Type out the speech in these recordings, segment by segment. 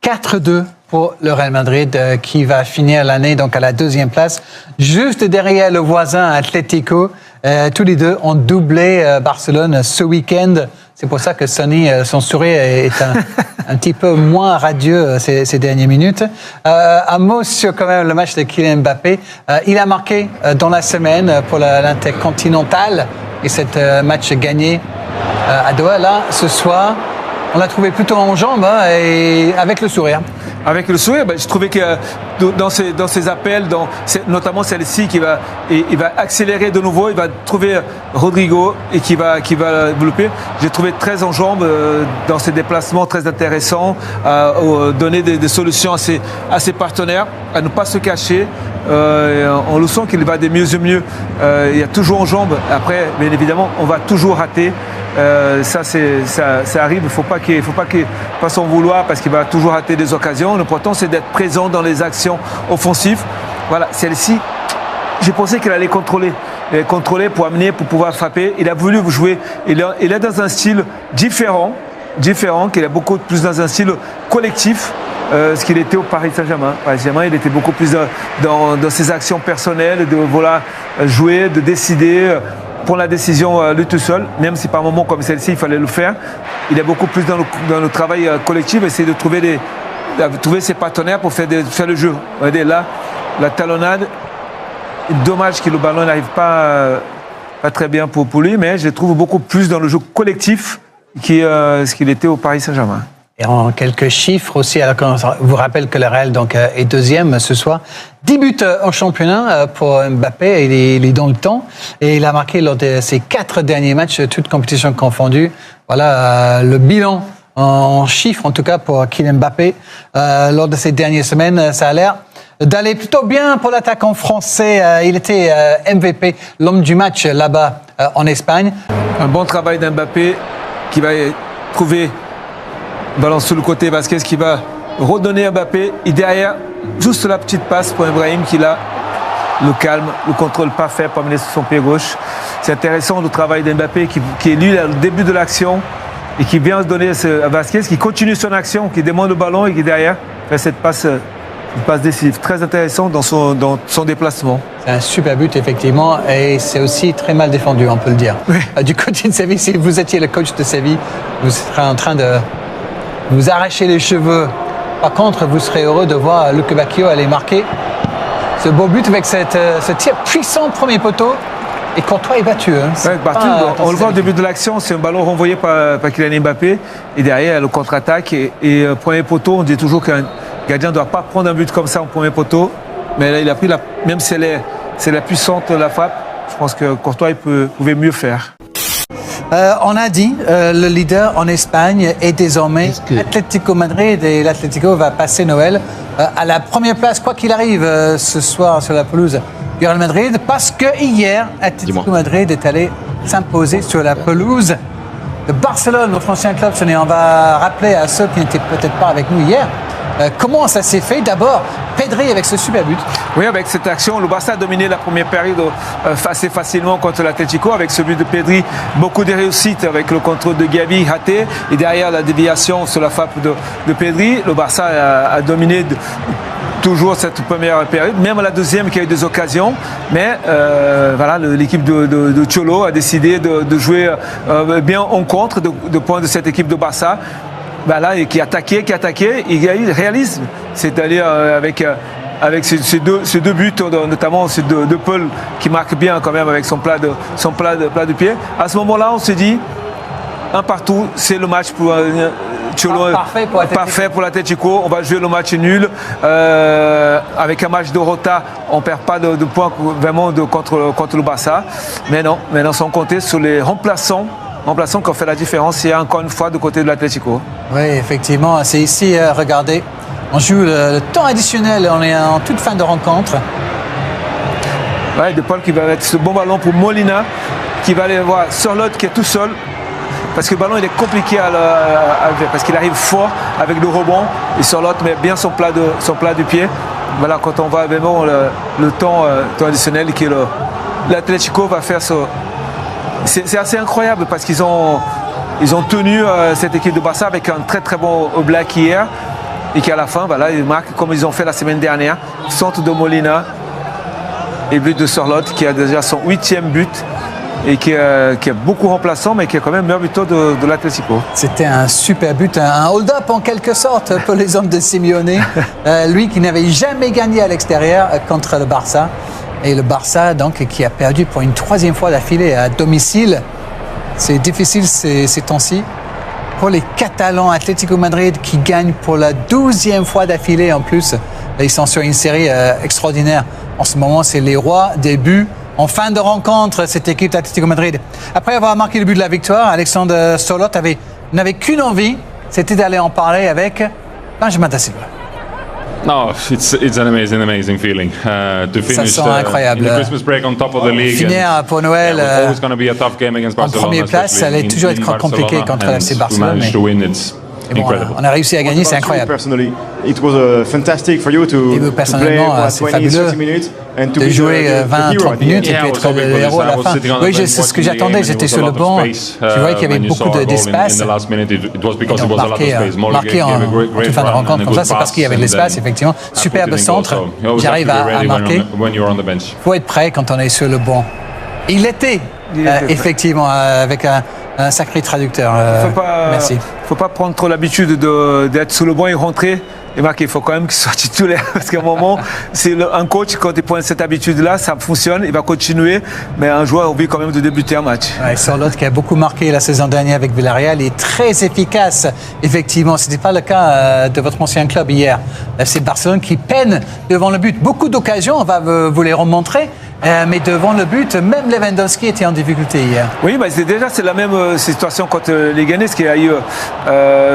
4-2 pour le Real Madrid qui va finir l'année donc à la deuxième place, juste derrière le voisin Atlético. Tous les deux ont doublé Barcelone ce week-end. C'est pour ça que Sonny, son sourire est un petit peu moins radieux ces dernières minutes. Un mot sur quand même le match de Kylian Mbappé. Il a marqué dans la semaine pour l'Intercontinental et cet match gagné à Doha. Là, ce soir, on l'a trouvé plutôt en jambes et avec le sourire. Avec le sourire, je trouvais que dans ses appels, notamment celle-ci, il va accélérer de nouveau, il va trouver Rodrigo et qui va développer. J'ai trouvé très en jambes dans ses déplacements, très intéressant, donner des solutions à ses partenaires, à ne pas se cacher. On le sent qu'il va de mieux en mieux. Il y a toujours en jambes. Après, bien évidemment, on va toujours rater. Ça arrive, il ne faut pas qu'il fasse en vouloir parce qu'il va toujours rater des occasions. L'important, c'est d'être présent dans les actions offensives. Voilà, celle-ci, j'ai pensé qu'elle allait contrôler. Pour amener, pour pouvoir frapper. Il a voulu jouer. Il est dans un style différent, qu'il est beaucoup plus dans un style collectif. Ce qu'il était au Paris Saint-Germain. Paris Saint-Germain, il était beaucoup plus dans ses actions personnelles, de jouer, de décider. Prendre la décision lui tout seul, même si par moments comme celle-ci, il fallait le faire. Il est beaucoup plus dans le travail collectif, essayer de trouver ses partenaires pour faire le jeu. Regardez là, la talonnade, dommage que le ballon n'arrive pas très bien pour lui, mais je le trouve beaucoup plus dans le jeu collectif ce qu'il était au Paris Saint-Germain. Et en quelques chiffres aussi, alors qu'on vous rappelle que le Real donc, est deuxième ce soir. 10 buts en championnat pour Mbappé, il est dans le temps. Et il a marqué lors de ses 4 derniers matchs, toutes compétitions confondues. Voilà le bilan en chiffres, en tout cas pour Kylian Mbappé. Lors de ces dernières semaines, ça a l'air d'aller plutôt bien pour l'attaquant français. Il était MVP, l'homme du match là-bas en Espagne. Un bon travail d'Mbappé qui va trouver ballon sur le côté, Vasquez qui va redonner à Mbappé et derrière, juste la petite passe pour Ibrahim qui a le calme, le contrôle parfait pour amener sur son pied gauche. C'est intéressant le travail d'Mbappé qui est lui au début de l'action et qui vient se donner à Vasquez, qui continue son action, qui demande le ballon et qui derrière fait cette passe décisive. Très intéressant dans son déplacement. C'est un super but, effectivement, et c'est aussi très mal défendu, on peut le dire. Oui. Du côté de Séville, si vous étiez le coach de Séville, vous serez en train de vous arracher les cheveux. Par contre, vous serez heureux de voir Luke Bacchio aller marquer ce beau but avec ce tir puissant premier poteau. Et Courtois est battu. On le voit au début de l'action, c'est un ballon renvoyé par Kylian Mbappé. Et derrière, le contre-attaque. Et premier poteau, on dit toujours qu'un gardien ne doit pas prendre un but comme ça en premier poteau. Mais là, il a pris même si c'est la puissante la frappe, je pense que Courtois pouvait mieux faire. On a dit, le leader en Espagne est désormais Atlético Madrid et l'Atlético va passer Noël à la première place, quoi qu'il arrive ce soir sur la pelouse du Real Madrid, parce que hier, Atlético Madrid est allé s'imposer sur la pelouse de Barcelone, notre ancien club. On va rappeler à ceux qui n'étaient peut-être pas avec nous hier comment ça s'est fait. D'abord, Pedri avec ce super but. Oui, avec cette action, le Barça a dominé la première période assez facilement contre l'Atlético. Avec ce but de Pedri, beaucoup de réussite avec le contrôle de Gavi raté. Et derrière la déviation sur la frappe de Pedri, le Barça a dominé toujours cette première période, même la deuxième qui a eu des occasions. Mais voilà, l'équipe de Cholo a décidé de jouer bien en contre de points de cette équipe de Barça. Là, qui attaquait, il réalise, c'est-à-dire avec ces deux buts, notamment ces deux Paul qui marquent bien quand même avec son plat de pied. À ce moment-là, on se dit, un partout, c'est le match pour Cholo, parfait pour l'Atlético. On va jouer le match nul. Avec un match de rota, on ne perd pas de points vraiment contre le Barça. Mais non, maintenant, sans compter sur les remplaçants qui ont fait la différence hier encore une fois du côté de l'Atlético. Oui, effectivement, c'est ici, regardez, on joue le temps additionnel, on est en toute fin de rencontre. Oui, De Paul qui va mettre ce bon ballon pour Molina, qui va aller voir Sørloth qui est tout seul, parce que le ballon il est compliqué parce qu'il arrive fort avec le rebond, et Sørloth met bien son plat du pied. Voilà, quand on voit vraiment le temps additionnel que l'Atlético va faire ce... C'est assez incroyable parce qu'ils ont tenu cette équipe de Barça avec un très très bon Oblak hier. et qu'à la fin, voilà, ils marquent comme ils ont fait la semaine dernière. Centre de Molina et but de Sorloth qui a déjà son 8e but et qui a beaucoup remplaçant, mais qui est quand même meilleur buteur de l'Atlético. C'était un super but, un hold-up en quelque sorte pour les hommes de Simeone. Lui qui n'avait jamais gagné à l'extérieur contre le Barça. Et le Barça, donc, qui a perdu pour une 3e fois d'affilée à domicile. C'est difficile ces temps-ci. Pour les Catalans, Atlético Madrid qui gagne pour la 12e fois d'affilée en plus. Ils sont sur une série extraordinaire. En ce moment, c'est les rois des buts. En fin de rencontre, cette équipe d'Atlético Madrid. Après avoir marqué le but de la victoire, Alexander Sorloth n'avait qu'une envie, c'était d'aller en parler avec Benjamin Da Silva. No, it's an amazing feeling to finish incroyable. In the Christmas break on top of the league. Finir pour Noël Yeah, always going to be a tough game against en Barcelona. première place, ça allait toujours être compliqué contre le FC Barcelone. We managed to win. It's Bon, incredible. on a réussi à gagner, c'est incroyable. Personnellement, c'est fabuleux de jouer 20-30 minutes et puis être le héros à la fin. Oui, c'est ce que j'attendais, j'étais sur le banc, je voyais qu'il y avait beaucoup d'espace. Et donc marqué en toute fin de rencontre comme ça, c'est parce qu'il y avait de l'espace, effectivement. Superbe centre, j'arrive à marquer. Il faut être prêt quand on est sur le banc. Il était effectivement avec un sacré traducteur. Merci. Il ne faut pas prendre trop l'habitude d'être sous le banc et rentrer et marquer. Il faut quand même qu'il soit titulaire. Parce qu'à un moment, c'est un coach, quand il prend cette habitude-là, ça fonctionne, il va continuer. Mais un joueur a envie quand même de débuter un match. Ouais, Sorloth qui a beaucoup marqué la saison dernière avec Villarreal est très efficace. Effectivement, ce n'était pas le cas de votre ancien club hier. C'est Barcelone qui peine devant le but. Beaucoup d'occasions, on va vous les remontrer. Mais devant le but, même Lewandowski était en difficulté hier. Oui, bah c'est la même situation contre les Gagnés, parce qu'il y a eu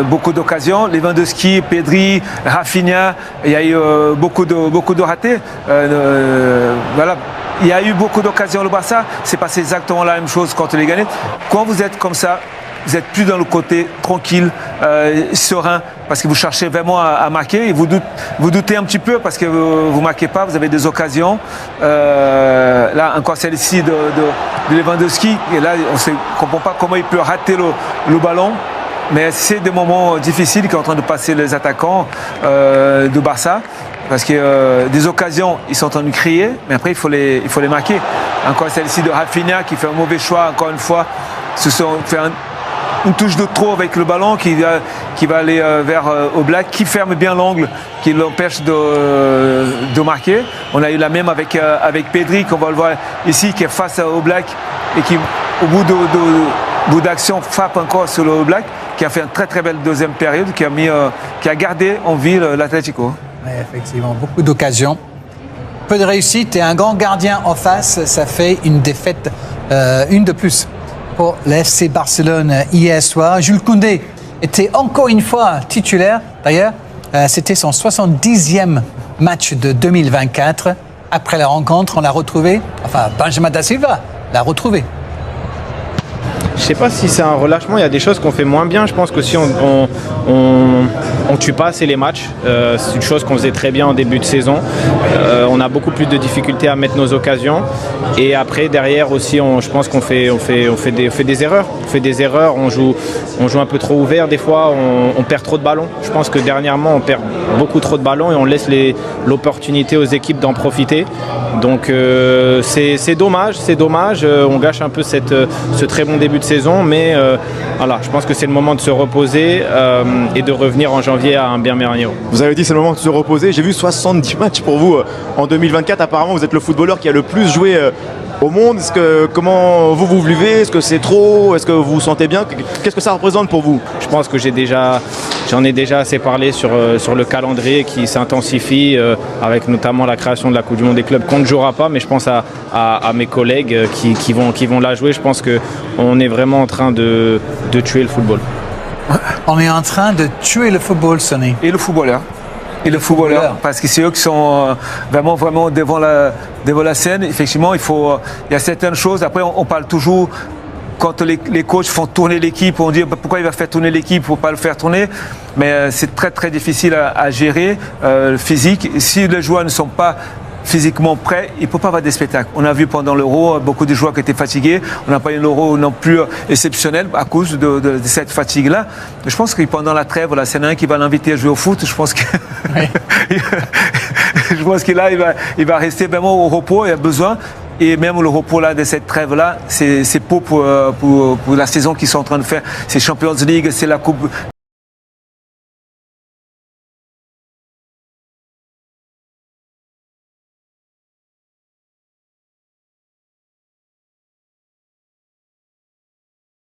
beaucoup d'occasions. Lewandowski, Pedri, Rafinha, il y a eu beaucoup de ratés. Voilà. Il y a eu beaucoup d'occasions le Barça. C'est passé exactement la même chose contre les Gagnés. Quand vous êtes comme ça, vous êtes plus dans le côté tranquille, serein, parce que vous cherchez vraiment à marquer et vous doutez un petit peu parce que vous ne marquez pas, vous avez des occasions. Là, encore celle-ci de Lewandowski, et là, on ne comprend pas comment il peut rater le ballon. Mais c'est des moments difficiles qui sont en train de passer les attaquants de Barça. Parce que des occasions, ils sont en train de crier, mais après, il faut les marquer. Encore celle-ci de Rafinha qui fait un mauvais choix, encore une fois. Fait une touche de trop avec le ballon qui va aller vers Oblak, qui ferme bien l'angle, qui l'empêche de marquer. On a eu la même avec Pedri, qu'on va le voir ici, qui est face à Oblak et qui, au bout d'action, frappe encore sur le Oblak, qui a fait une très très belle deuxième période, qui a gardé en vie l'Atlético. Oui, effectivement, beaucoup d'occasions. Peu de réussite et un grand gardien en face, ça fait une défaite, une de plus pour l'FC Barcelone hier soir. Jules Koundé était encore une fois titulaire. D'ailleurs, c'était son 70e match de 2024. Après la rencontre, on l'a retrouvé, enfin Benjamin Da Silva l'a retrouvé. Je ne sais pas si c'est un relâchement, il y a des choses qu'on fait moins bien. Je pense que si on tue pas assez les matchs, c'est une chose qu'on faisait très bien en début de saison. On a beaucoup plus de difficultés à mettre nos occasions. Et après, derrière aussi, je pense qu'on fait des erreurs. On fait des erreurs, on joue un peu trop ouvert des fois, on perd trop de ballons. Je pense que dernièrement, on perd beaucoup trop de ballons et on laisse l'opportunité aux équipes d'en profiter. Donc c'est dommage. On gâche un peu ce très bon début de saison, mais voilà, je pense que c'est le moment de se reposer et de revenir en janvier à un bien meilleur niveau. Vous avez dit c'est le moment de se reposer. J'ai vu 70 matchs pour vous en 2024. Apparemment, vous êtes le footballeur qui a le plus joué au monde. Comment vous vivez? Est-ce que c'est trop? Est-ce que vous vous sentez bien? Qu'est-ce que ça représente pour vous? Je pense que j'en ai déjà assez parlé sur le calendrier qui s'intensifie avec notamment la création de la Coupe du Monde des clubs qu'on ne jouera pas, mais je pense à mes collègues qui vont la jouer. Je pense qu'on est vraiment en train de tuer le football. On est en train de tuer le football, Sonny. Et le footballeur. Parce que c'est eux qui sont vraiment devant la scène. Effectivement, il y a certaines choses. Après, on parle toujours, quand les coachs font tourner l'équipe, on dit pourquoi il va faire tourner l'équipe, il ne faut pas le faire tourner. Mais c'est très très difficile à gérer, le physique. Si les joueurs ne sont pas physiquement prêt, il ne peut pas avoir des spectacles. On a vu pendant l'Euro beaucoup de joueurs qui étaient fatigués. On n'a pas eu l'Euro non plus exceptionnel à cause de cette fatigue-là. Je pense que pendant la trêve, voilà, c'est un qui va l'inviter à jouer au foot. Je pense que je pense que là, il va rester vraiment au repos. Il a besoin. Et même le repos là, de cette trêve-là, c'est pour la saison qu'ils sont en train de faire. C'est Champions League, c'est la Coupe